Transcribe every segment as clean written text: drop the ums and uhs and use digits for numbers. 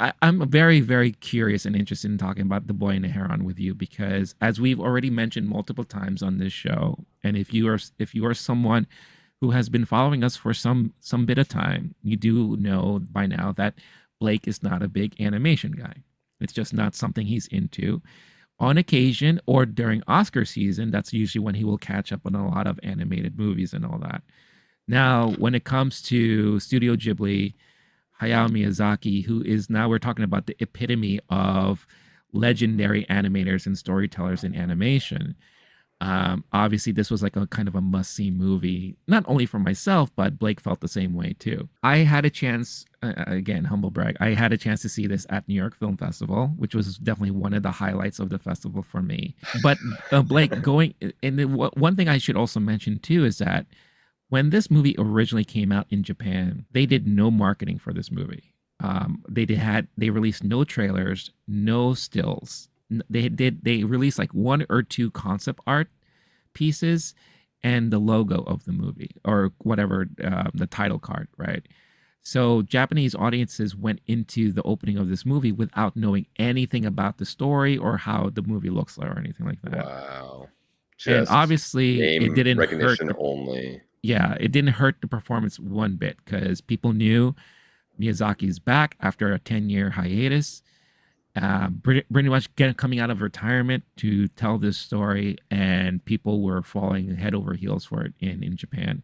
I'm very, very curious and interested in talking about The Boy and the Heron with you because, as we've already mentioned multiple times on this show, and if you are someone who has been following us for some bit of time, you do know by now that Blake is not a big animation guy. It's just not something he's into. On occasion or during Oscar season, that's usually when he will catch up on a lot of animated movies and all that. Now, when it comes to Studio Ghibli, Hayao Miyazaki, who is now we're talking about the epitome of legendary animators and storytellers in animation. Obviously, this was like a kind of a must see movie, not only for myself, but Blake felt the same way too. I had a chance, again, humble brag, I had a chance to see this at New York Film Festival, which was definitely one of the highlights of the festival for me. But Blake, going, and one thing I should also mention too is that when this movie originally came out in Japan, they did no marketing for this movie. They released no trailers, no stills. They released like one or two concept art pieces and the logo of the movie or whatever, the title card, right? So Japanese audiences went into the opening of this movie without knowing anything about the story or how the movie looks or anything like that. Wow. And Just obviously, it name didn't hurt recognition the only. yeah, it didn't hurt the performance one bit because people knew Miyazaki's back after a 10-year hiatus, pretty much coming out of retirement to tell this story, and people were falling head over heels for it in Japan.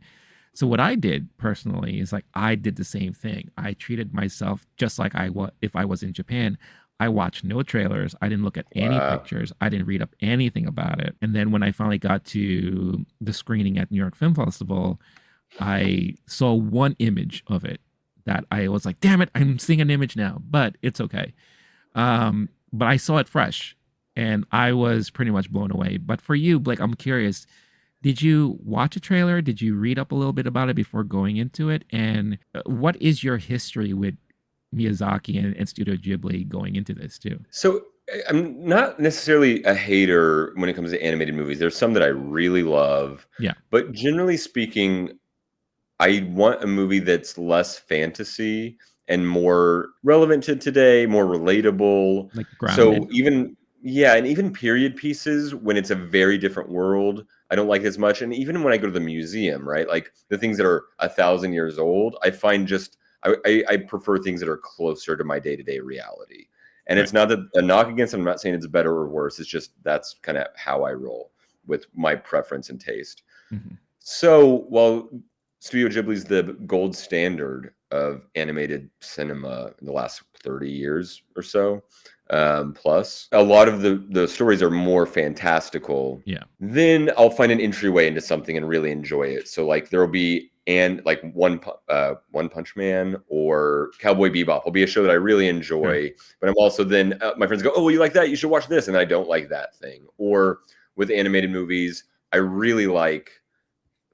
So what I did personally is like I did the same thing. I treated myself just like I was if I was in Japan. I watched no trailers. I didn't look at any Wow. pictures. I didn't read up anything about it. And then when I finally got to the screening at New York Film Festival, I saw one image of it that I was like, damn it, I'm seeing an image now, but it's okay. But I saw it fresh and I was pretty much blown away. But for you, Blake, I'm curious, did you watch a trailer? Did you read up a little bit about it before going into it? And what is your history with Miyazaki and Studio Ghibli going into this too? So I'm not necessarily a hater when it comes to animated movies. There's some that I really love, Yeah, but generally speaking, I want a movie that's less fantasy and more relevant to today, more relatable. like So grounded. even yeah, and even period pieces when it's a very different world, I don't like as much. And even when I go to the museum, right? Like the things that are 1,000 years old, I find just I prefer things that are closer to my day-to-day reality. And Right. it's not that a knock against it. I'm not saying it's better or worse. It's just that's kind of how I roll with my preference and taste. Mm-hmm. So while Studio Ghibli's the gold standard of animated cinema in the last 30 years or so, plus, a lot of the stories are more fantastical. Yeah. Then I'll find an entryway into something and really enjoy it. So like there will be and like One Punch Man or Cowboy Bebop will be a show that I really Sure. enjoy, but I'm also then my friends go, oh, well, you like that? You should watch this, and I don't like that thing. Or with animated movies, I really like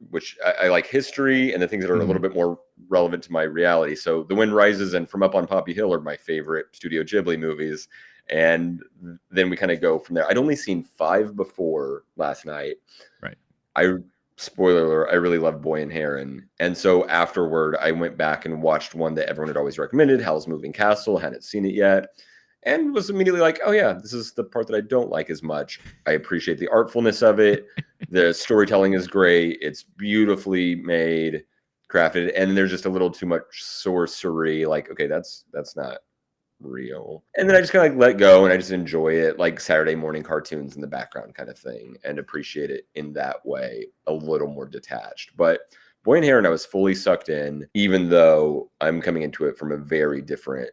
which I like history and the things that are a Mm-hmm. little bit more relevant to my reality. So The Wind Rises and From Up on Poppy Hill are my favorite Studio Ghibli movies. And then we kind of go from there. I'd only seen 5 before last night. Right. I spoiler alert, I really loved Boy and Heron. And so afterward, I went back and watched one that everyone had always recommended, Howl's Moving Castle, hadn't seen it yet, and was immediately like, oh yeah, this is the part that I don't like as much. I appreciate the artfulness of it. The storytelling is great. It's beautifully made, crafted, and there's just a little too much sorcery. Like, okay, that's not real. And then I just kind of like let go and I just enjoy it like Saturday morning cartoons in the background kind of thing and appreciate it in that way, a little more detached. But Boy and Heron, I was fully sucked in, even though I'm coming into it from a very different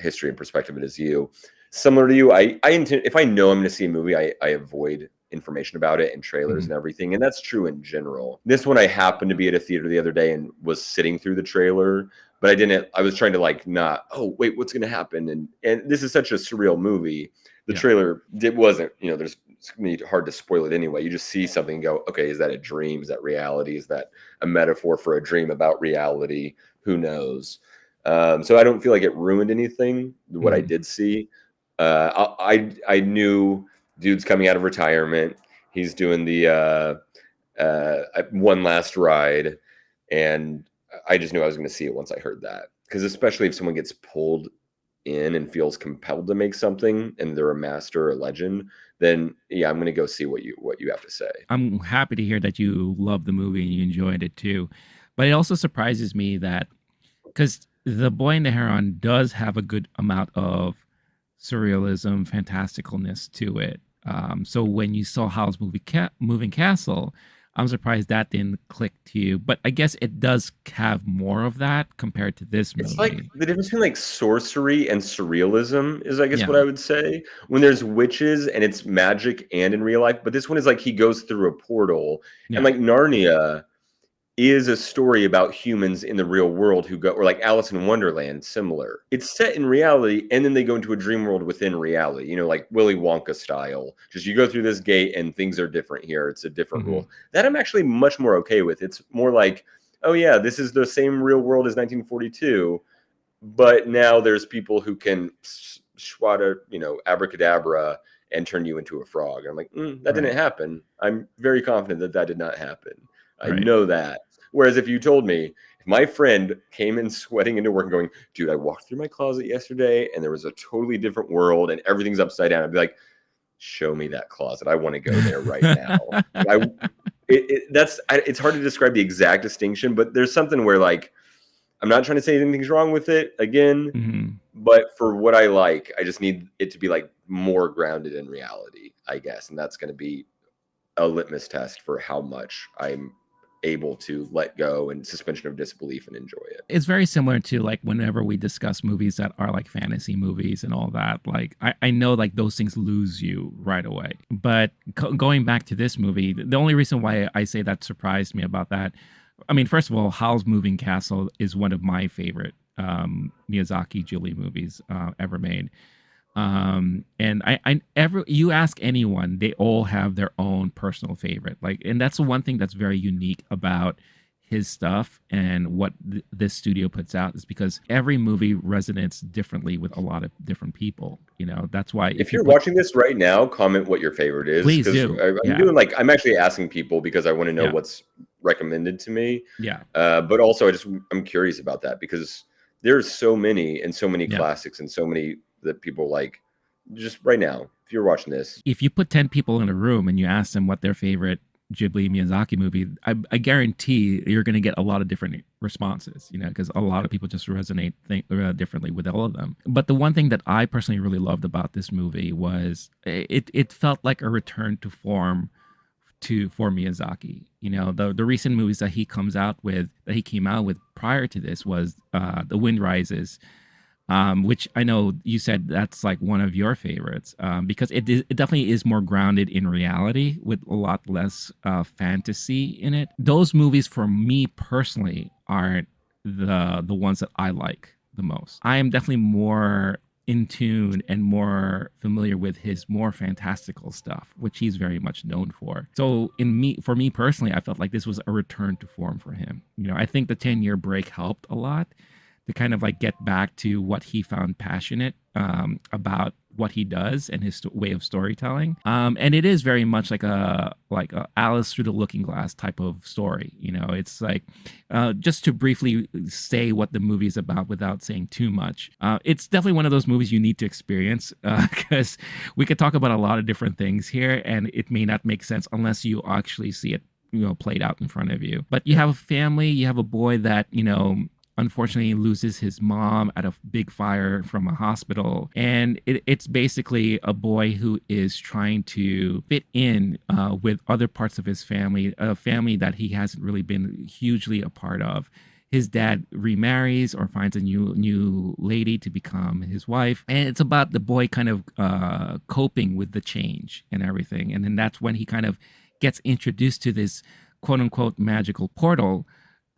history and perspective as you. Similar to you, I intend if I know I'm going to see a movie, I avoid information about it and trailers Mm-hmm. and everything, and that's true in general. This one I happened to be at a theater the other day and was sitting through the trailer, but I didn't. I was trying to like not. Oh wait, what's going to happen? And this is such a surreal movie. The Yeah. trailer it wasn't. You know, there's it's gonna be hard to spoil it anyway. You just see something and go, okay, is that a dream? Is that reality? Is that a metaphor for a dream about reality? Who knows? So I don't feel like it ruined anything. What I Mm-hmm. did see, I knew dude's coming out of retirement. He's doing the one last ride, and I just knew I was going to see it once I heard that. Because especially if someone gets pulled in and feels compelled to make something, and they're a master or legend, then yeah, I'm going to go see what you have to say. I'm happy to hear that you loved the movie and you enjoyed it too. But it also surprises me that because The Boy and the Heron does have a good amount of surrealism, fantasticalness to it. So when you saw Howl's Moving Castle, I'm surprised that didn't click to you. But I guess it does have more of that compared to this It's like movie. the difference between like sorcery and surrealism is, I guess, Yeah, what I would say. When there's witches and it's magic and in real life, but this one is like he goes through a portal, and yeah, like Narnia is a story about humans in the real world who go, or like Alice in Wonderland, similar. It's set in reality, and then they go into a dream world within reality, like Willy Wonka style. Just you go through this gate and things are different here. It's a different hmm, rule. That I'm actually much more okay with. It's more like, oh yeah, this is the same real world as 1942, but now there's people who can swat abracadabra and turn you into a frog. I'm like, that right, didn't happen. I'm very confident that that did not happen. I right. know that. Whereas if you told me, if my friend came in sweating into work and going, dude, I walked through my closet yesterday and there was a totally different world and everything's upside down, I'd be like, show me that closet. I want to go there right now. It's hard to describe the exact distinction, but there's something where like, I'm not trying to say anything's wrong with it again, Hmm. but for what I like, I just need it to be like more grounded in reality, I guess. And that's going to be a litmus test for how much I'm able to let go and suspension of disbelief and enjoy it. It's very similar to like whenever we discuss movies that are like fantasy movies and all that. Like I know like those things lose you right away. But going back to this movie, the only reason why I say that surprised me about that, I mean, first of all, Howl's Moving Castle is one of my favorite Miyazaki Ghibli movies ever made. And I ever you ask anyone, they all have their own personal favorite. Like, and that's the one thing that's very unique about his stuff and what this studio puts out is because every movie resonates differently with a lot of different people. That's why If if you you're put, watching this right now, comment what your favorite is, please because do. I'm Yeah, doing like I'm actually asking people because I want to know yeah, what's recommended to me. yeah, But also I'm curious about that because there's so many and so many yeah. classics and so many that people like. Just right now, if you're watching this, If you put 10 people in a room and you ask them what their favorite Ghibli Miyazaki movie, I guarantee you're going to get a lot of different responses, because a lot of people just resonate differently with all of them. But the one thing that I personally really loved about this movie was it felt like a return to form for Miyazaki. The recent movies that he came out with prior to this was The Wind Rises, which I know you said that's like one of your favorites, because it definitely is more grounded in reality with a lot less fantasy in it. Those movies, for me personally, aren't the ones that I like the most. I am definitely more in tune and more familiar with his more fantastical stuff, which he's very much known for. So for me personally, I felt like this was a return to form for him. I think the 10-year break helped a lot to kind of like get back to what he found passionate about what he does and his way of storytelling. And it is very much like a Alice through the Looking Glass type of story. It's like just to briefly say what the movie is about without saying too much. It's definitely one of those movies you need to experience because we could talk about a lot of different things here, and it may not make sense unless you actually see it played out in front of you. But you have a family, you have a boy that unfortunately loses his mom at a big fire from a hospital, and it's basically a boy who is trying to fit in with other parts of his family, a family that he hasn't really been hugely a part of. His dad remarries or finds a new lady to become his wife, and it's about the boy kind of coping with the change and everything. And then that's when he kind of gets introduced to this quote unquote magical portal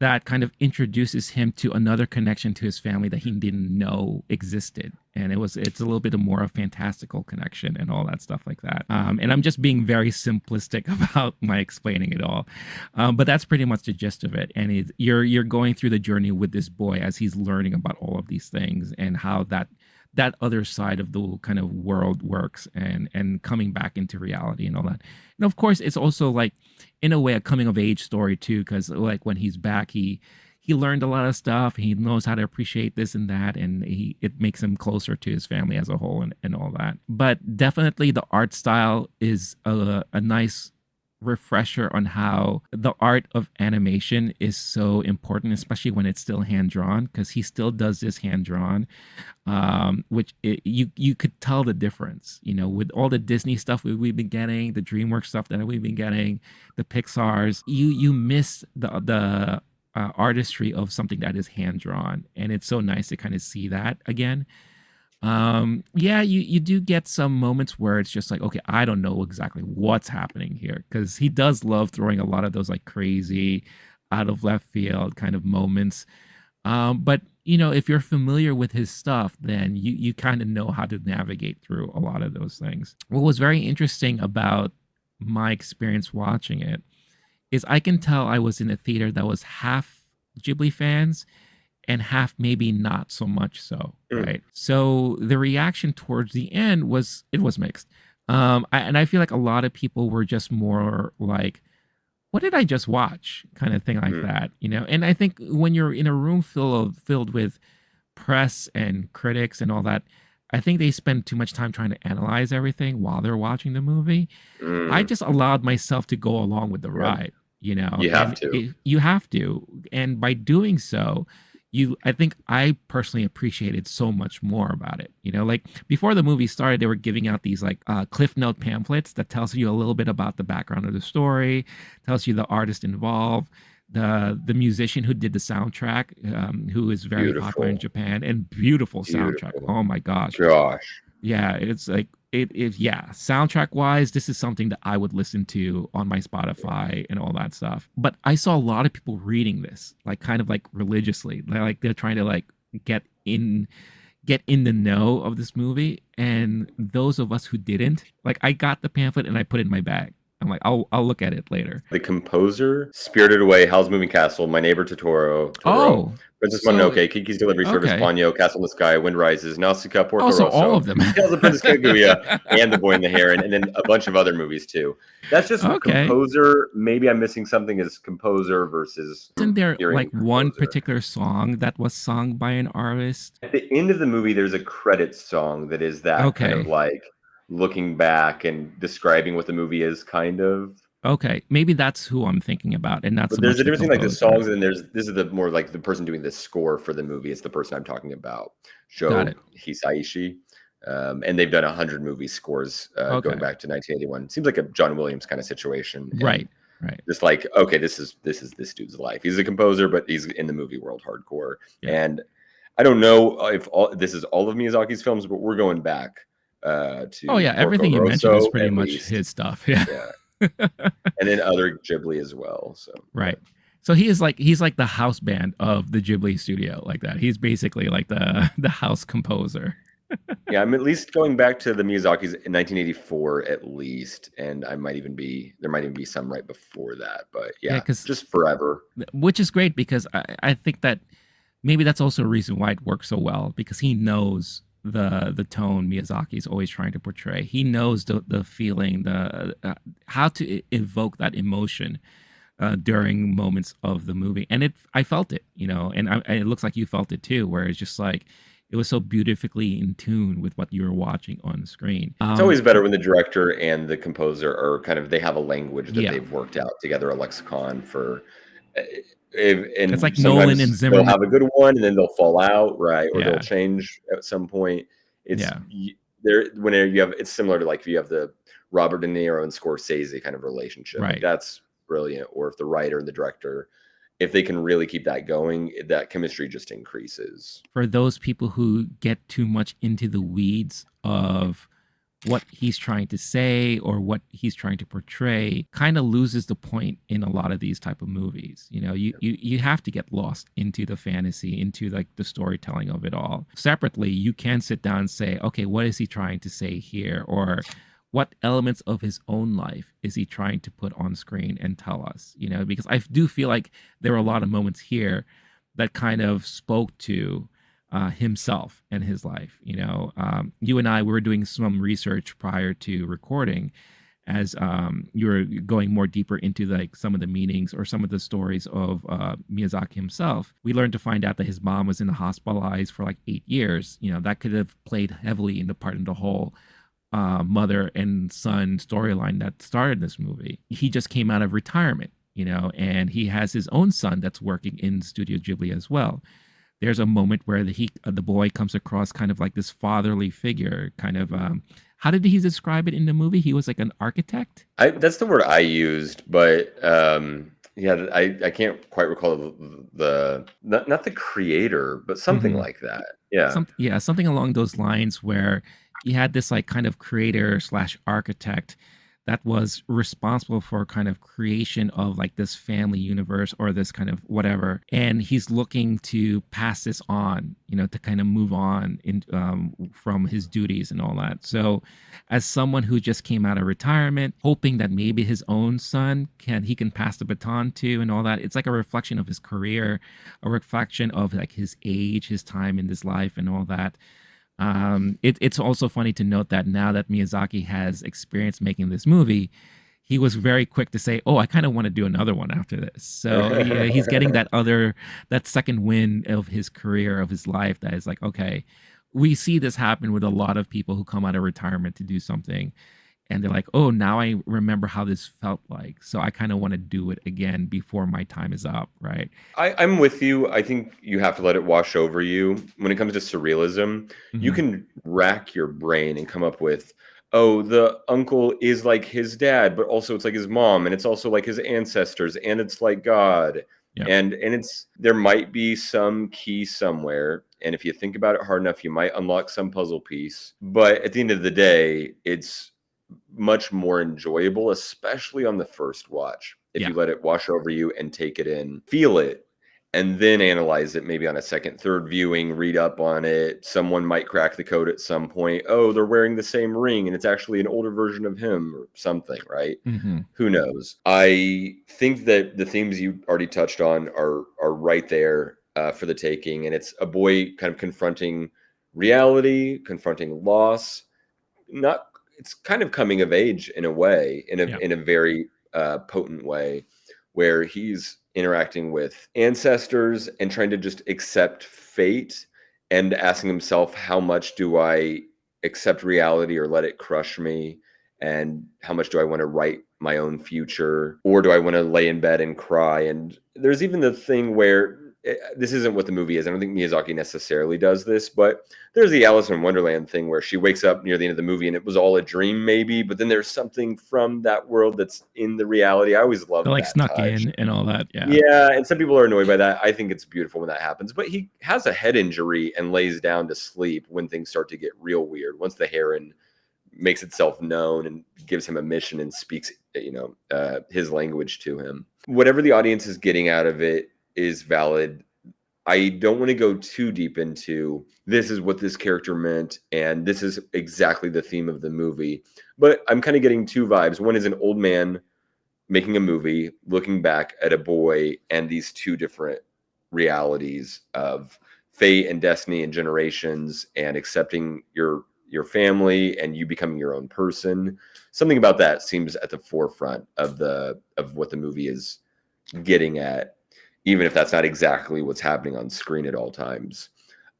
that kind of introduces him to another connection to his family that he didn't know existed. And it's a little bit of more a fantastical connection and all that stuff like that. And I'm just being very simplistic about my explaining it all. But that's pretty much the gist of it. And you're going through the journey with this boy as he's learning about all of these things and how that other side of the kind of world works and coming back into reality and all that. And of course, it's also like in a way a coming of age story too, because like when he's back, he he learned a lot of stuff. He knows how to appreciate this and that, and it makes him closer to his family as a whole and all that. But definitely the art style is a nice refresher on how the art of animation is so important, especially when it's still hand drawn, because he still does this hand drawn, you could tell the difference, with all the Disney stuff we've been getting, the DreamWorks stuff that we've been getting, the Pixar's, you miss the artistry of something that is hand drawn, and it's so nice to kind of see that again. Yeah, you do get some moments where it's just like, okay, I don't know exactly what's happening here, because he does love throwing a lot of those like crazy out of left field kind of moments. But if you're familiar with his stuff, then you kind of know how to navigate through a lot of those things. What was very interesting about my experience watching it is I can tell I was in a theater that was half Ghibli fans and half maybe not so much so, right? So the reaction towards the end was mixed. And I feel like a lot of people were just more like, what did I just watch? Kind of thing like that, And I think when you're in a room filled with press and critics and all that, I think they spend too much time trying to analyze everything while they're watching the movie. I just allowed myself to go along with the ride, You have you have to. And by doing so, I think I personally appreciated so much more about it. Like before the movie started, they were giving out these like Cliff Note pamphlets that tells you a little bit about the background of the story, tells you the artist involved, the musician who did the soundtrack, who is very popular in Japan, and beautiful soundtrack. Oh my gosh. Yeah, it's like soundtrack wise, this is something that I would listen to on my Spotify and all that stuff. But I saw a lot of people reading this, like kind of like religiously. Like they're trying to like get in the know of this movie. And those of us who didn't, like I got the pamphlet and I put it in my bag. I'm like, I'll look at it later. The composer, Spirited Away, Howl's Moving Castle, My Neighbor Totoro, Princess Mononoke, Kiki's Delivery Service, Ponyo, Castle in the Sky, Wind Rises, Nausicaa, Porco Rosso, all of them. Tales of Princess Kaguya, and The Boy and the Heron, and then a bunch of other movies too. That's just composer. Maybe I'm missing something as composer versus. Isn't there like one particular song that was sung by an artist? At the end of the movie, there's a credits song that is that kind of like looking back and describing what the movie is, kind of. Okay, maybe that's who I'm thinking about, and that's. But there's a difference between like the songs, and this is the more like the person doing the score for the movie. It's the person I'm talking about, Sho Hisaishi, and they've done 100 movie scores going back to 1981. Seems like a John Williams kind of situation, right? Just like, okay, this is this dude's life. He's a composer, but he's in the movie world hardcore. And I don't know if this is all of Miyazaki's films, but we're going back to everything you mentioned is pretty much his stuff. Yeah. And then other Ghibli as well. So so he's like the house band of the Ghibli studio, like that. He's basically like the house composer. Yeah, I'm at least going back to the Miyazaki's in 1984 at least, and there might even be some right before that, but just forever. Which is great because I think that maybe that's also a reason why it works so well, because he knows the tone Miyazaki is always trying to portray. He knows the feeling, how to evoke that emotion during moments of the movie, and I felt it, and it looks like you felt it too, where it's just like it was so beautifully in tune with what you were watching on the screen. It's always better when the director and the composer are they have a language that they've worked out together, a lexicon for. And it's like Nolan and Zimmerman. They'll have a good one, and then they'll fall out, right? Or they'll change at some point. It's it's similar to like if you have the Robert De Niro and Scorsese kind of relationship. Right. Like that's brilliant. Or if the writer and the director, if they can really keep that going, that chemistry just increases. For those people who get too much into the weeds of what he's trying to say or what he's trying to portray, kind of loses the point in a lot of these type of movies. You have to get lost into the fantasy, into like the storytelling of it all. Separately, you can sit down and say, okay, what is he trying to say here? Or what elements of his own life is he trying to put on screen and tell us? Because I do feel like there were a lot of moments here that kind of spoke to himself and his life. You and I, we were doing some research prior to recording, as you're going more deeper into like some of the meanings or some of the stories of Miyazaki himself, we learned to find out that his mom was in the hospitalized for like 8 years. You know, that could have played heavily in the part in the whole mother and son storyline that started this movie. He just came out of retirement, you know, and he has his own son that's working in Studio Ghibli as well. There's a moment where the boy comes across kind of like this fatherly figure, kind of how did he describe it in the movie? He was like an architect. That's the word I used, but yeah, I can't quite recall the not the creator, but something Mm-hmm. like that. Yeah. Something along those lines where he had this like kind of creator slash architect that was responsible for kind of creation of like this family universe or this kind of whatever, and he's looking to pass this on, you know, to kind of move on in from his duties and all that. So as someone who just came out of retirement hoping that maybe his own son can pass the baton to and all that, it's like a reflection of his career, a reflection of like his age, his time in this life and all that. It's also funny to note that now that Miyazaki has experience making this movie, he was very quick to say, "Oh, I kind of want to do another one after this." So yeah, he's getting that second win of his career, of his life. That is like, okay, we see this happen with a lot of people who come out of retirement to do something, and they're like, "Oh, now I remember how this felt like, so I kind of want to do it again before my time is up." Right? I'm with you. I think you have to let it wash over you. When it comes to surrealism, you Hmm. can rack your brain and come up with, oh, the uncle is like his dad, but also it's like his mom, and it's also like his ancestors, and it's like God. Yeah. And it's there might be some key somewhere. And if you think about it hard enough, you might unlock some puzzle piece. But at the end of the day, it's much more enjoyable, especially on the first watch. If Yeah. you let it wash over you and take it in, feel it, and then analyze it maybe on a second, third viewing, read up on it. Someone might crack the code at some point. Oh, they're wearing the same ring and it's actually an older version of him or something, right? Hmm. Who knows? I think that the themes you already touched on are right there for the taking. And it's a boy kind of confronting reality, confronting loss, not it's kind of coming of age in a way, Yeah. in a very potent way, where he's interacting with ancestors and trying to just accept fate and asking himself, how much do I accept reality or let it crush me, and how much do I want to write my own future, or do I want to lay in bed and cry? And there's even the thing where this isn't what the movie is. I don't think Miyazaki necessarily does this, but there's the Alice in Wonderland thing where she wakes up near the end of the movie and it was all a dream, maybe, but then there's something from that world that's in the reality. I always They're loved like that snuck touch. in and all that. Yeah. Yeah, and some people are annoyed by that. I think it's beautiful when that happens, but he has a head injury and lays down to sleep when things start to get real weird. Once the heron makes itself known and gives him a mission and speaks, his language to him. Whatever the audience is getting out of it is valid. I don't want to go too deep into this is what this character meant and this is exactly the theme of the movie. But I'm kind of getting two vibes. One is an old man making a movie, looking back at a boy and these two different realities of fate and destiny and generations and accepting your family and you becoming your own person. Something about that seems at the forefront of what the movie is getting at, even if that's not exactly what's happening on screen at all times.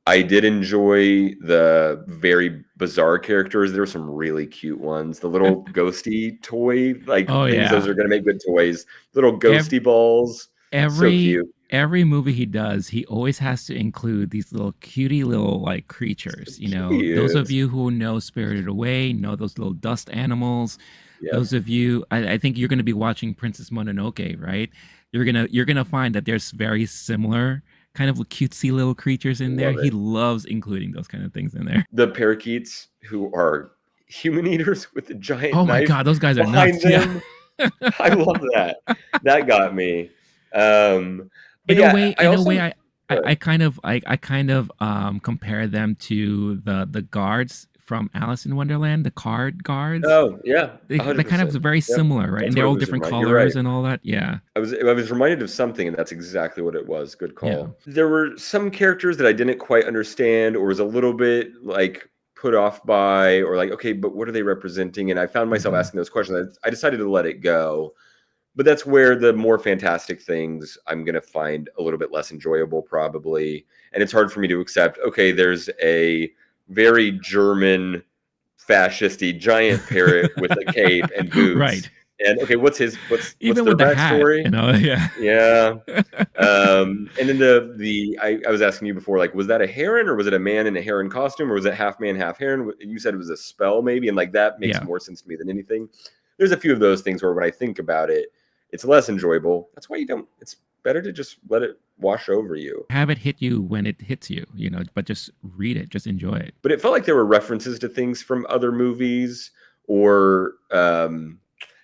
I did enjoy the very bizarre characters. There were some really cute ones. The little ghosty toy, like Oh things, those yeah. are going to make good toys. Little Ev- ghosty balls. So every cute. every movie he does, he always has to include these little cutie little like creatures. You know, those of Cute. you who know Spirited Away know those little dust animals. Yep. Those of you, I think you're going to be watching Princess Mononoke, right? You're gonna find that there's very similar kind of cutesy little creatures in there. Love He it. loves including those kind of things in there. The parakeets who are human eaters with a giant Oh my knife god, those guys are behind nuts. Yeah. them. I love that. That got me. But in a yeah, way I in a also way I kind of compare them to the guards from Alice in Wonderland, the card guards. oh yeah, They kind of 100%. very Yep. similar, right? And That's they're what it all was different remind you're right. colors and all that. Yeah. I was reminded of something, and that's exactly what it was. Good Yeah. call. There were some characters that I didn't quite understand, or was a little bit like put off by, or like, okay, but what are they representing? And I found myself Mhm. asking those questions. I decided to let it go. But that's where the more fantastic things I'm going to find a little bit less enjoyable, probably. And it's hard for me to accept, okay, there's a very German fascisty giant parrot with a cape and boots. Right. And okay, what's Even their with the hat, backstory? you know, yeah. Yeah. And then I was asking you before, like, was that a heron or was it a man in a heron costume or was it half man, half heron? You said it was a spell, maybe, and like that makes Yeah. more sense to me than anything. There's a few of those things where when I think about it, it's less enjoyable. That's why you don't. It's better to just let it wash over you. Have it hit you when it hits you, you know, but just read it, just enjoy it. But it felt like there were references to things from other movies or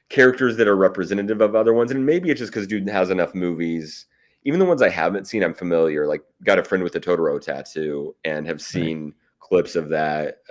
characters that are representative of other ones. And maybe it's just because dude has enough movies. Even the ones I haven't seen, I'm familiar. Like, got a friend with a Totoro tattoo and have Right. seen clips of that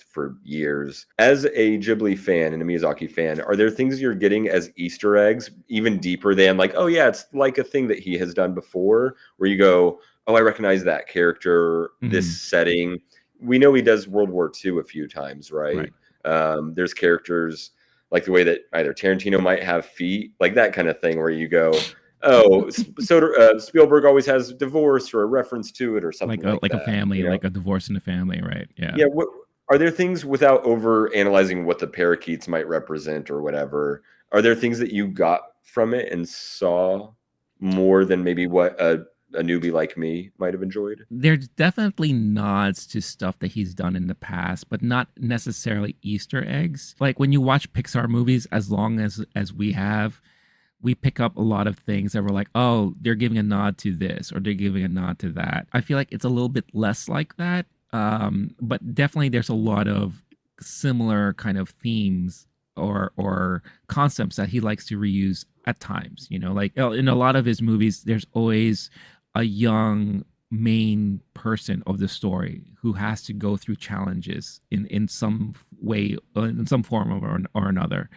for years. As a Ghibli fan and a Miyazaki fan, are there things you're getting as Easter eggs, even deeper than like, oh yeah, it's like a thing that he has done before, where you go, oh, I recognize that character, this Mhm. setting. We know he does World War II a few times, right? Right. There's characters like the way that either Tarantino might have feet, like that kind of thing, where you go, oh, so Spielberg always has divorce or a reference to it or something like Like a that. family, You know, like a divorce in the family, right? Yeah. yeah. What are there things without over analyzing what the parakeets might represent or whatever? Are there things that you got from it and saw more than maybe what a newbie like me might have enjoyed? There's definitely nods to stuff that he's done in the past, but not necessarily Easter eggs. Like when you watch Pixar movies, as long as we have, we pick up a lot of things that we're like, oh, they're giving a nod to this or they're giving a nod to that. I feel like it's a little bit less like that. But definitely there's a lot of similar kind of themes or concepts that he likes to reuse at times. You know, like in a lot of his movies, there's always a young main person of the story who has to go through challenges in some way, in some form or another.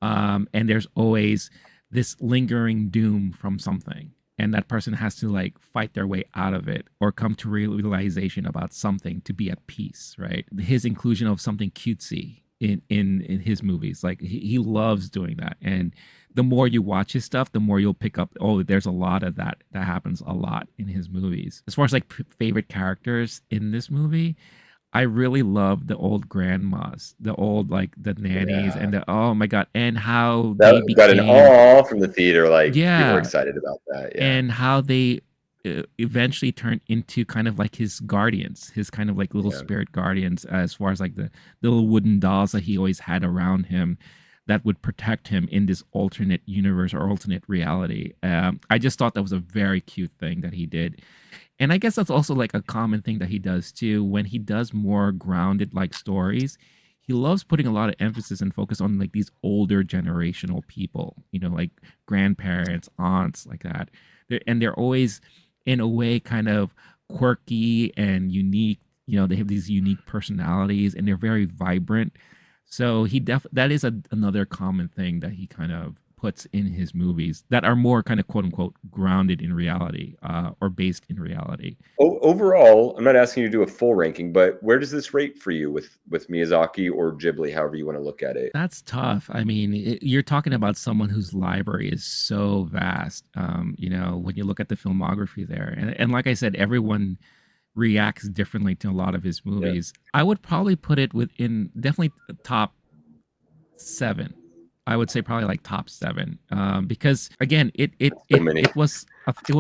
And there's always this lingering doom from something, and that person has to like fight their way out of it or come to realization about something to be at peace, right? His inclusion of something cutesy in his movies, like he loves doing that. And the more you watch his stuff, the more you'll pick up, oh, there's a lot of that happens a lot in his movies. As far as like favorite characters in this movie, I really love the old grandmas, the old like the nannies, Yeah, and the oh my god, and how they that got an became, awe from the theater. Like people were yeah, excited about that. Yeah, and how they eventually turned into kind of like his guardians, his kind of like little yeah. spirit guardians, as far as like the little wooden dolls that he always had around him that would protect him in this alternate universe or alternate reality. I just thought that was a very cute thing that he did. And I guess that's also like a common thing that he does too. When he does more grounded like stories, he loves putting a lot of emphasis and focus on like these older generational people, you know, like grandparents, aunts, like that. And they're always, in a way, kind of quirky and unique. You know, they have these unique personalities and they're very vibrant. So that is another common thing that he kind of puts in his movies that are more kind of quote unquote grounded in reality, or based in reality. Overall, I'm not asking you to do a full ranking, but where does this rate for you with Miyazaki or Ghibli, however you want to look at it? That's tough. I mean, you're talking about someone whose library is so vast. You know, when you look at the filmography there, and like I said, everyone reacts differently to a lot of his Yeah, movies. I would probably put it within definitely top seven. I would say probably like top seven, because again, so many. it was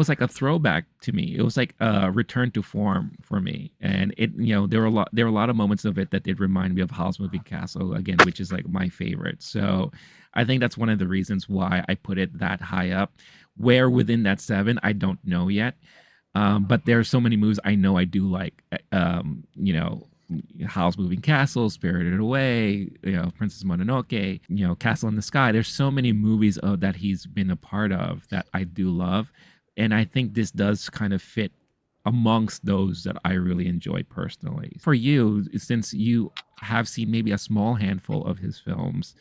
like a throwback to me. It was like a return to form for me, and it, you know, there were a lot of moments of it that did remind me of Howl's Moving Castle again, which is like my favorite. So I think that's one of the reasons why I put it that high up. Where within that seven, I don't know yet. But there are so many movies I know I do like. You know, Howl's Moving Castle, Spirited Away, you know, Princess Mononoke, you know, Castle in the Sky. There's so many movies that he's been a part of that I do love, and I think this does kind of fit amongst those that I really enjoy personally. For you, since you have seen maybe a small handful of his films,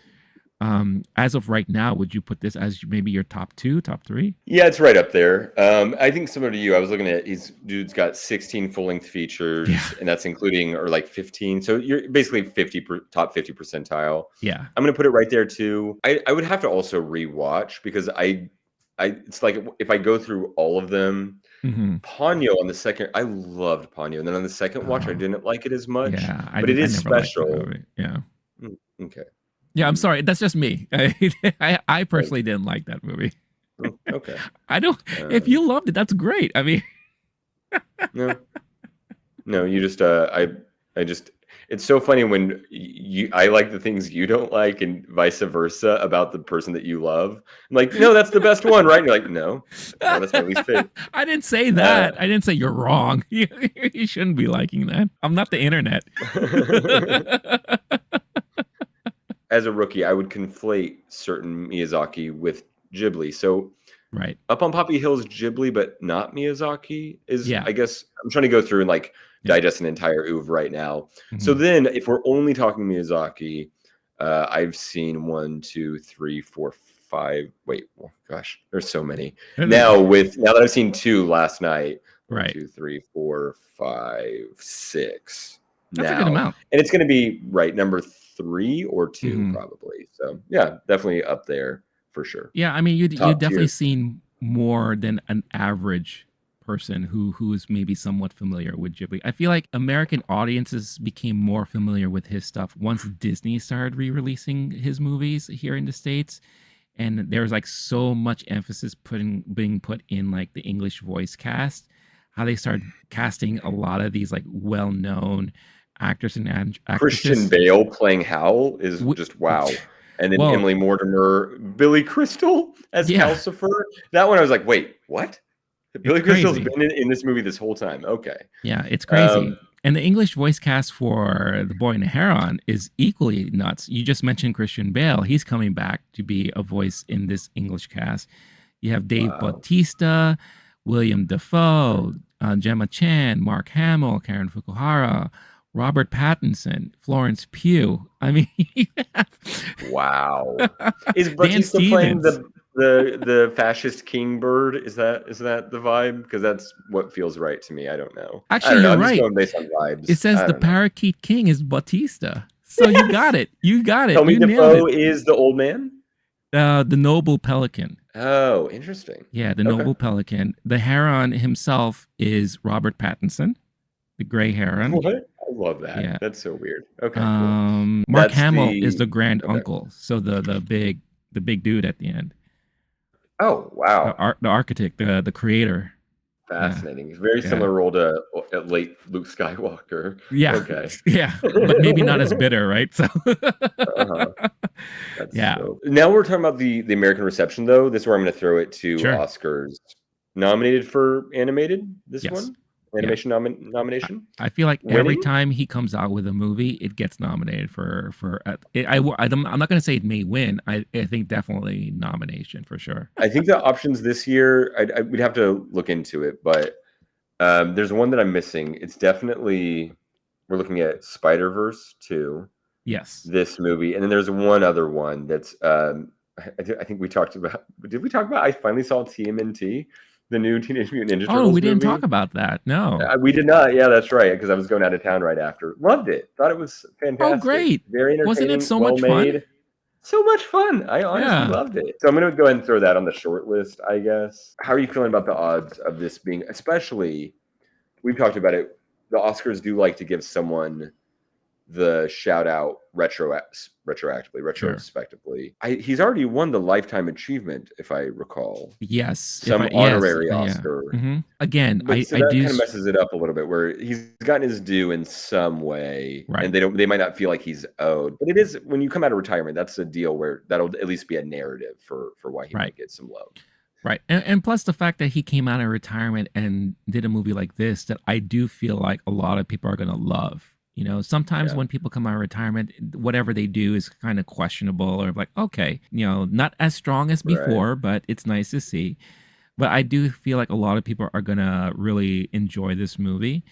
As of right now, would you put this as maybe your top two, top three? Yeah, it's right up there. I think similar to you, I was looking at dude's got 16 full-length Yeah, features, and that's including or like 15. So you're basically top 50 percentile. yeah. I'm gonna put it right there too. I would have to also rewatch because I it's like if I go through all of them, Hmm. Ponyo on the second, I loved Ponyo, and then on the second watch, I Oh, didn't like it as much, yeah. but it I is never liked that special. movie. Yeah. Mm, okay. Yeah, I'm Mm, sorry. That's just me. I right. personally didn't like that movie. Okay. I don't. If Um, you loved it, that's great. I mean, no, no, you just I just it's so funny when I like the things you don't like and vice versa about the person that you love. I'm like, no, that's the best one, right? And you're like, no, no, that's my least favorite. I didn't say Uh, that. I didn't say you're wrong. You shouldn't be liking that. I'm not the internet. as a rookie, I would conflate certain Miyazaki with Ghibli. So Right. Up on Poppy Hill is Ghibli, but not Miyazaki. Is Yeah. I guess I'm trying to go through and like Yeah. digest an entire oeuvre right now. So Mhm. then, if we're only talking Miyazaki, I've seen one, two, three, four, five. Wait, oh, gosh, there's so many now. Now that I've seen two last night, one, Right. two, three, four, five, six. That's a good Now, amount. and it's going to be right number three or two Mhm. probably. So yeah, definitely up there for sure. Yeah, I mean, you Top definitely tier. seen more than an average person who is maybe somewhat familiar with Ghibli. I feel like American audiences became more familiar with his stuff once Disney started re-releasing his movies here in the States. And there's like so much emphasis being put in like the English voice cast, how they started casting a lot of these like well-known actors and Christian actresses. Bale playing Howl is W- just wow. And then Well, Emily Mortimer, Billy Crystal as yeah, Calcifer. That one I was like, wait, what? it's Billy Crystal's crazy. been in this movie this whole time. Okay. Yeah, it's crazy. Um, And the English voice cast for The Boy and the Heron is equally nuts. You just mentioned Christian Bale. He's coming back to be a voice in this English cast. You have Dave wow. Bautista, William Dafoe, Gemma Chan, Mark Hamill, Karen Fukuhara, Robert Pattinson, Florence Pugh. I mean, Wow. Is Dan Batista playing Stevens. the fascist king bird? Is that the vibe? Because that's what feels right to me. I don't know. I Actually, don't know. you're I'm just right. going based on It vibes. says I the don't know. Parakeet King is Bautista. So you got Yes. it. You got it. Tell me You nailed Defoe it. is the old man? The noble pelican. Oh, interesting. Yeah, the Okay. noble pelican. The heron himself is Robert Pattinson, the gray heron. What? I love that. Yeah. That's so weird. Okay, cool. Mark That's Hamill is the the grand okay. uncle. So the big dude at the end. Oh, wow. The architect, the creator. Yeah. Fascinating. Very Yeah. similar role to late Luke Skywalker. Yeah. Okay. Yeah. But maybe not as bitter, right? So Uh-huh. That's yeah. so. Now we're talking about the American reception, though. This is where I'm going to throw it to Sure. Oscars. Nominated for animated. This Yes. one, Yeah. animation nomination. I feel like every Winning. time he comes out with a movie, it gets nominated for. I'm not going to say it may win. I think definitely nomination for sure. I think the options this year. We'd have to look into it, but there's one that I'm missing. It's definitely we're looking at Spider-Verse 2, Yes. this movie, and then there's one other one that's I think we talked about. Did we talk about? I finally saw TMNT, the new Teenage Mutant Ninja Oh, we Turtles didn't movie. talk about that. No. We did not. Yeah, that's right. Because I was going out of town right after. Loved it. Thought it was Oh, fantastic. great. Very Wasn't it entertaining. so Well much fun? made. So much fun. I honestly Yeah. loved it. So I'm going to go ahead and throw that on the short list, I guess. How are you feeling about the odds of this being, especially, we've talked about it, the Oscars do like to give someone the shout out retrospectively. He's already won the lifetime achievement, if I recall, Yes. some honorary Oscar. Yeah. Again, But so I that do. kind of messes it up a little bit, where he's gotten his due in some way, Right. and they might not feel like he's owed. But it is when you come out of retirement, that's a deal where that'll at least be a narrative for why he Right. might get some love. Right. And plus the fact that he came out of retirement and did a movie like this that I do feel like a lot of people are going to love. You know, sometimes Yeah. when people come out of retirement, whatever they do is kind of questionable or like, okay, you know, not as strong as before, but it's nice to see. But I do feel like a lot of people are going to really enjoy this movie.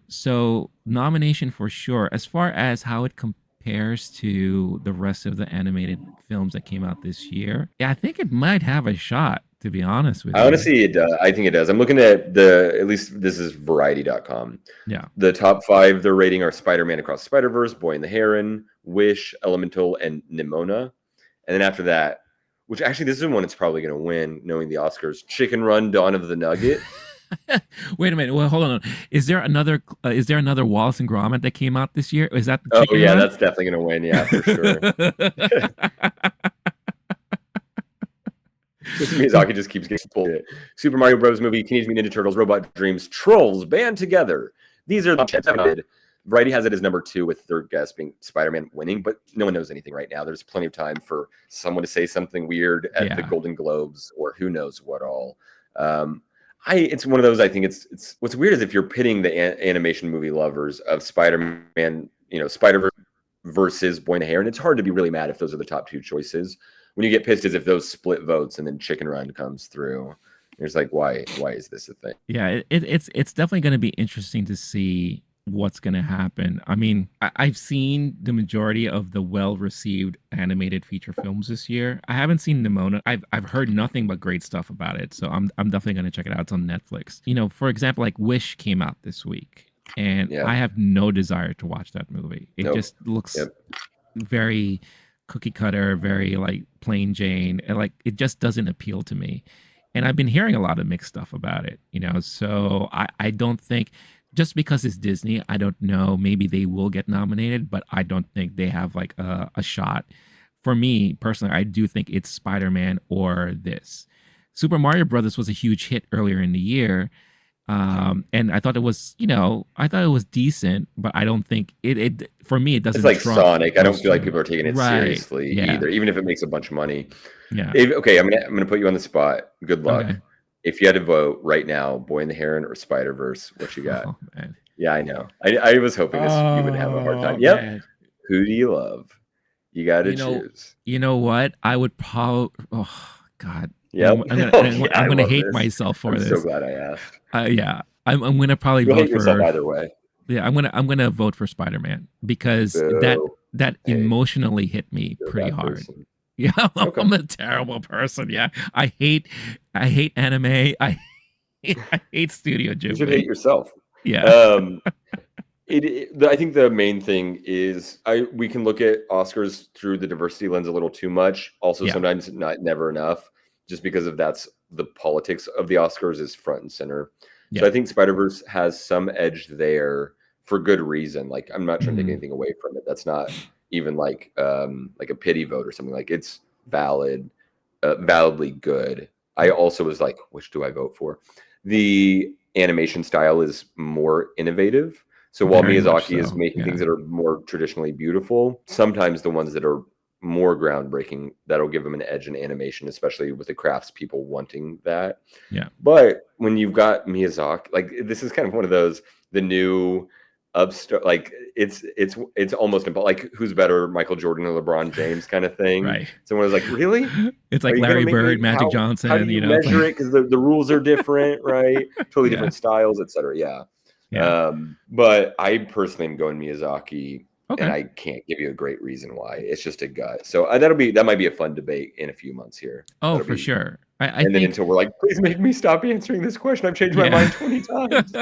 So nomination for sure. As far as how it compares to the rest of the animated films that came out this year, yeah, I think it might have a shot, to be honest with I you. honestly, it does. I think it does. I'm looking at at least this is variety.com. Yeah. The top 5 they're rating are Spider-Man Across the Spider-Verse, Boy and the Heron, Wish, Elemental, and Nimona. And then after that, which actually this is one it's probably going to win, knowing the Oscars, Chicken Run, Dawn of the Nugget. Wait a minute. Well, hold on. Is there another Wallace and Gromit that came out this year? Is that the Oh Chicken yeah, Run? that's definitely going to win. Yeah, for sure. Miyazaki just keeps getting pulled. Super Mario Bros. Movie, Teenage Mutant Ninja Turtles, Robot Dreams, Trolls Band Together. These are the champs. Variety has it as number 2, with third guess being Spider-Man winning, but no one knows anything right now. There's plenty of time for someone to say something weird at the Golden Globes or who knows what all. It's one of those. I think it's what's weird is if you're pitting the animation movie lovers of Spider-Man, Spider-Verse versus Boy and the Heron, it's hard to be really mad if those are the top 2 choices. When you get pissed is if those split votes and then Chicken Run comes through. It's like, why is this a thing? Yeah, it's definitely going to be interesting to see what's going to happen. I mean, I've seen the majority of the well-received animated feature films this year. I haven't seen Nimona. I've heard nothing but great stuff about it, so I'm definitely going to check it out. It's on Netflix. For example, like Wish came out this week, and I have no desire to watch that movie. It just looks very cookie cutter, very like plain Jane, and like it just doesn't appeal to me. And I've been hearing a lot of mixed stuff about it, so I don't think, just because it's Disney, I don't know, maybe they will get nominated, but I don't think they have like a shot. For me personally, I do think it's Spider-Man or this. Super Mario Brothers was a huge hit earlier in the year. And I thought it was, decent, but I don't think it for me, it doesn't. It's like Sonic. I don't feel like people are taking it seriously either, even if it makes a bunch of money. Yeah. Okay, I'm gonna put you on the spot. Good luck. Okay. If you had to vote right now, Boy and the Heron or Spider-Verse, what you got? Oh, man. Yeah, I know. I was hoping you would have a hard time. Yep. Man. Who do you love? You got to choose. You know what? I would probably. Oh God. Yeah. I'm gonna hate myself for this. I'm so glad I asked. Yeah. I'm gonna probably You'll vote hate yourself either way. Yeah, I'm gonna vote for Spider-Man because that emotionally hit me pretty hard. Person. Yeah, I'm a terrible person. Yeah, I hate anime. I hate Studio Ghibli. You should hate yourself. Yeah. I think the main thing is we can look at Oscars through the diversity lens a little too much. Also, sometimes never enough, just because of that's the politics of the Oscars is front and center. Yeah. So I think Spider-Verse has some edge there for good reason. Like, I'm not trying to take anything away from it. That's not even like a pity vote or something. Like, it's validly good. I also was like, which do I vote for? The animation style is more innovative. So while Miyazaki is making things that are more traditionally beautiful, sometimes the ones that are more groundbreaking, that'll give them an edge in animation, especially with the crafts people wanting that. Yeah. But when you've got Miyazaki, like, this is kind of one of those, the new upstart, like it's almost like, who's better, Michael Jordan or LeBron James kind of thing. Right. Someone was like, really? It's like Larry Bird, Magic Johnson. How do you measure it? Because the rules are different, right? Totally different styles, etc. Yeah. But I personally am going Miyazaki. Okay. And I can't give you a great reason why. It's just a gut. So that might be a fun debate in a few months here. Oh, for sure. I think, then until we're like, please make me stop answering this question. I've changed my mind 20 times.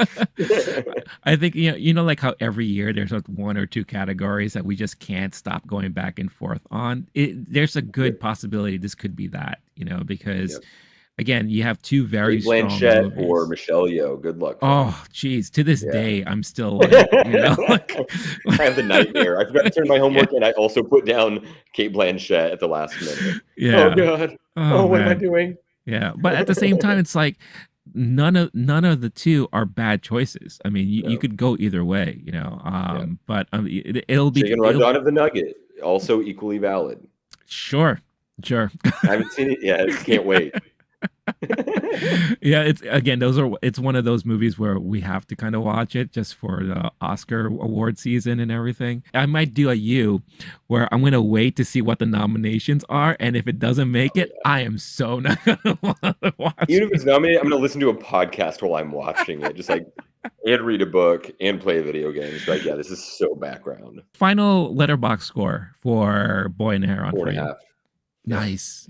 I think, like how every year there's like one or two categories that we just can't stop going back and forth on. There's a good possibility this could be that, because again, you have two very strong Blanchett movies. Or Michelle Yeoh. Good luck. Oh, geez. To this day, I'm still like, I have the nightmare. I forgot to turn my homework, and I also put down Kate Blanchett at the last minute. Yeah. Oh God. Oh, what am I doing? Yeah, but at the same time, it's like none of the two are bad choices. I mean, you could go either way, But it'll be Chicken Run, Dawn of the Nugget, also equally valid. Sure. I haven't seen it yet. Can't wait. Yeah, it's again, it's one of those movies where we have to kind of watch it just for the Oscar award season and everything. I might do a you where I'm gonna wait to see what the nominations are, and if it doesn't make it, I am so not gonna want to watch Even if it. it's nominated, I'm gonna listen to a podcast while I'm watching it, just like and read a book and play video games. Like, yeah, this is so background. Final Letterboxd score for Boy and the Heron for you. 4.5. Yeah. Nice.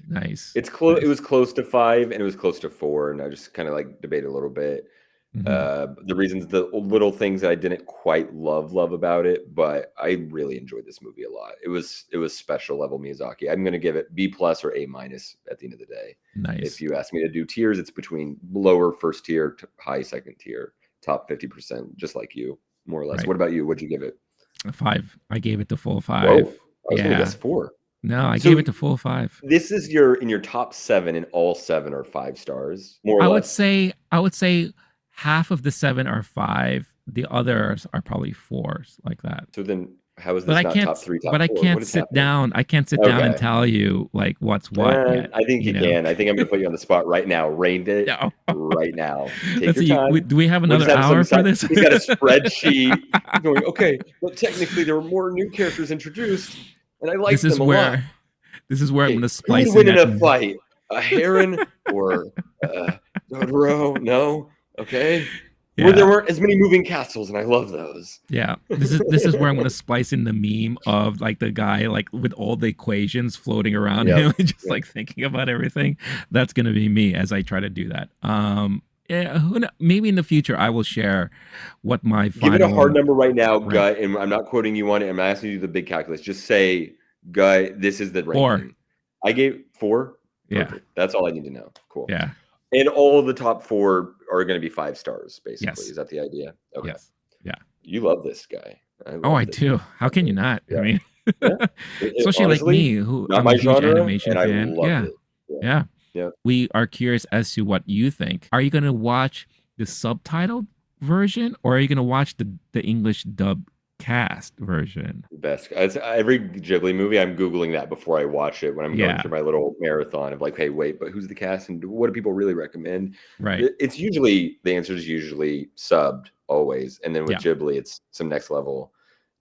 It's close. It was close to 5, and it was close to 4, and I just kind of like debated a little bit. The reasons, the little things that I didn't quite love about it, but I really enjoyed this movie a lot. It was special level Miyazaki. I'm gonna give it B+ or A- at the end of the day. Nice. If you ask me to do tiers, it's between lower first tier to high second tier, top 50%, just like you, more or less. Right. What about you? What'd you give it? A 5. I gave it the full 5. Whoa, I was gonna guess 4. No, I gave it the full 5. This is in your top 7, and all 7 are 5 stars, more or less. I would say half of the 7 are 5. The others are probably 4s, like that. So then, how is this not top 3, top 4? I can't sit down. I can't sit down and tell you like what's what yet. I think you can. I think I'm gonna put you on the spot right now. Rate it right now. Take your time. Do we have another hour for this? He's got a spreadsheet going. Okay, well, technically there were more new characters introduced, and I like them a lot. This is where I'm gonna splice. Who would win in a fight? A heron or Totoro? No. Okay. Yeah. Where there weren't as many moving castles, and I love those. Yeah, this is where I'm gonna splice in the meme of like the guy like with all the equations floating around him, just like thinking about everything. That's gonna be me as I try to do that. Yeah, maybe in the future I will share what my final. Give it a hard number right now, Gut, and I'm not quoting you on it. I'm asking you the big calculus. Just say, Gut, this is the ranking. 4. I gave 4. Perfect. Yeah, that's all I need to know. Cool. Yeah. And all of the top 4 are going to be 5 stars, basically. Yes. Is that the idea? Okay. Yes. Yeah. You love this guy. I do. How can you not? Yeah. I mean, especially honestly, like me, who not I'm my a huge genre, animation and fan. I loved it. Yeah. We are curious as to what you think. Are you going to watch the subtitled version, or are you going to watch the English dub cast version? Best. Every Ghibli movie, I'm Googling that before I watch it when I'm going through my little marathon of like, hey, wait, but who's the cast and what do people really recommend? Right. It's usually, the answer is usually subbed always. And then with Ghibli, it's some next level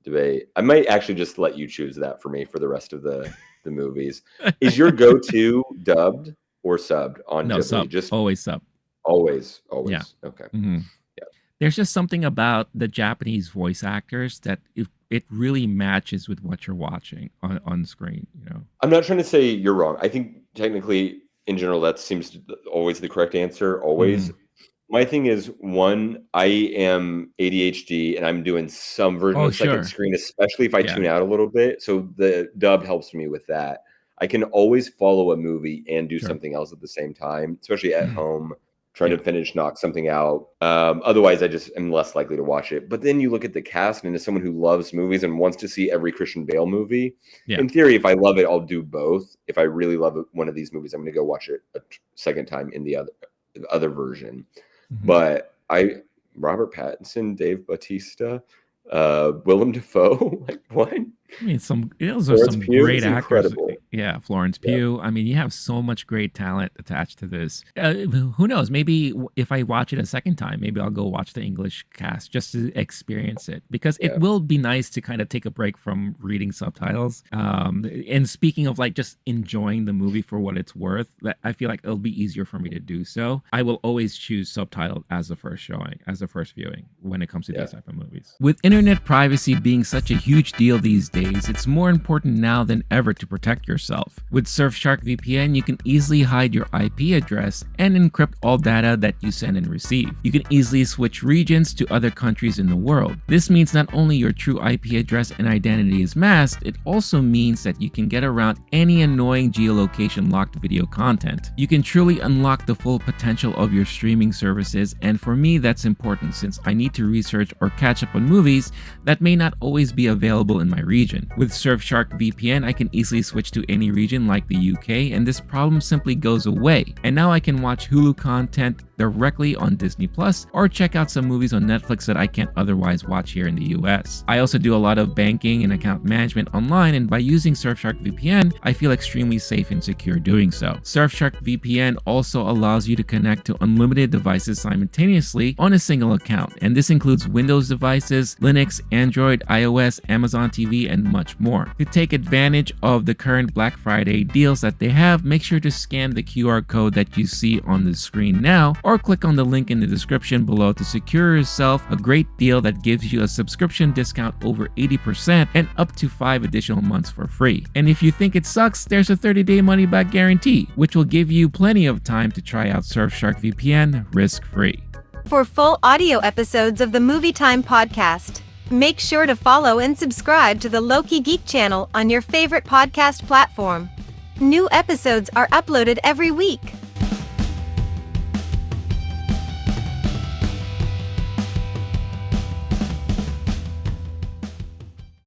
debate. I might actually just let you choose that for me for the rest of the movies. Is your go-to dubbed or subbed on Ghibli? Sub. Just always sub. Always. Yeah. Okay. Mm-hmm. There's just something about the Japanese voice actors that it really matches with what you're watching on screen, you know. I'm not trying to say you're wrong. I think technically, in general, that seems always the correct answer. Always. My thing is, one, I am ADHD and I'm doing some version of second screen, especially if I tune out a little bit. So the dub helps me with that. I can always follow a movie and do something else at the same time, especially at home. Trying to knock something out. Otherwise, I just am less likely to watch it. But then you look at the cast, and as someone who loves movies and wants to see every Christian Bale movie, in theory, if I love it, I'll do both. If I really love one of these movies, I'm going to go watch it a second time in the other version. But Robert Pattinson, Dave Bautista, Willem Dafoe, like what? I mean, those are some great actors. Yeah, Florence Pugh. I mean, you have so much great talent attached to this. Who knows? Maybe if I watch it a second time, maybe I'll go watch the English cast just to experience it, because it will be nice to kind of take a break from reading subtitles. And speaking of like just enjoying the movie for what it's worth, I feel like it'll be easier for me to do so. I will always choose subtitled as the first showing, as the first viewing when it comes to these type of movies. With internet privacy being such a huge deal these days, it's more important now than ever to protect yourself. With Surfshark VPN, you can easily hide your IP address and encrypt all data that you send and receive. You can easily switch regions to other countries in the world. This means not only your true IP address and identity is masked, it also means that you can get around any annoying geolocation locked video content. You can truly unlock the full potential of your streaming services, and for me that's important since I need to research or catch up on movies that may not always be available in my region. With Surfshark VPN, I can easily switch to any region like the UK, and this problem simply goes away. And now I can watch Hulu content directly on Disney Plus or check out some movies on Netflix that I can't otherwise watch here in the US. I also do a lot of banking and account management online, and by using Surfshark VPN, I feel extremely safe and secure doing so. Surfshark VPN also allows you to connect to unlimited devices simultaneously on a single account, and this includes Windows devices, Linux, Android, iOS, Amazon TV, and much more. To take advantage of the current Black Friday deals that they have, make sure to scan the QR code that you see on the screen now, or click on the link in the description below to secure yourself a great deal that gives you a subscription discount over 80% and up to 5 additional months for free. And if you think it sucks, there's a 30-day money-back guarantee, which will give you plenty of time to try out Surfshark VPN risk-free. For full audio episodes of the MovieTime Podcast, make sure to follow and subscribe to the LOWKEY Geek channel on your favorite podcast platform. New episodes are uploaded every week.